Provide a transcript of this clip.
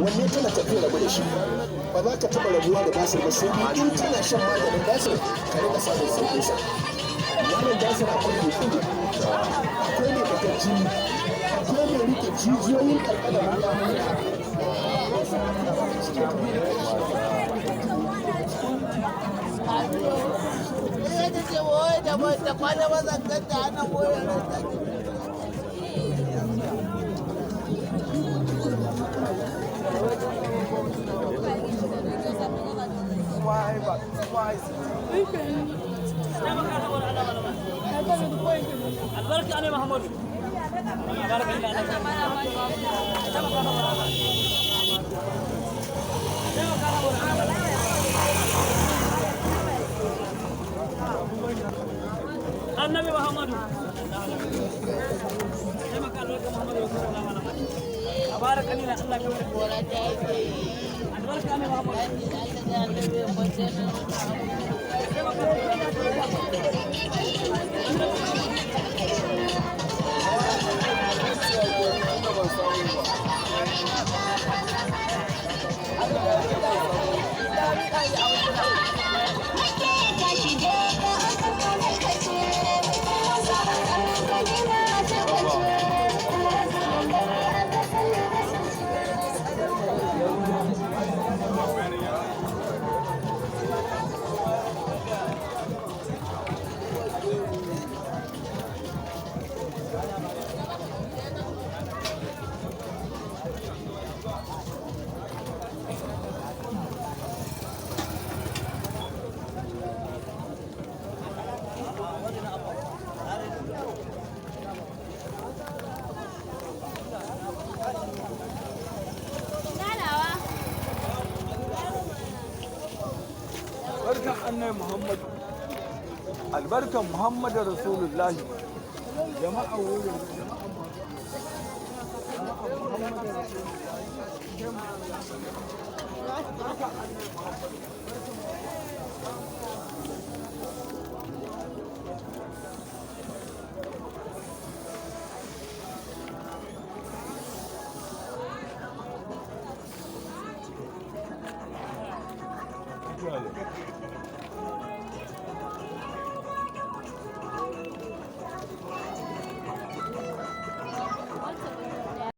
wanne tana tafiya rabu da shi ba za ka taɓa rabuwa da basir ba sai in kana shan maganin basir ka rika samun sauƙin sa wannan basir akwai mai kudu akwai mai daga jini akwai mai rike jijiyoyin ƙanƙanin da kwana mazan da ana goyon البركة أنا محمود النبي محمد أبارك الله الله كبر البركة أنا محمود albarkan Muhammadu Rasulullahi jama'a wurin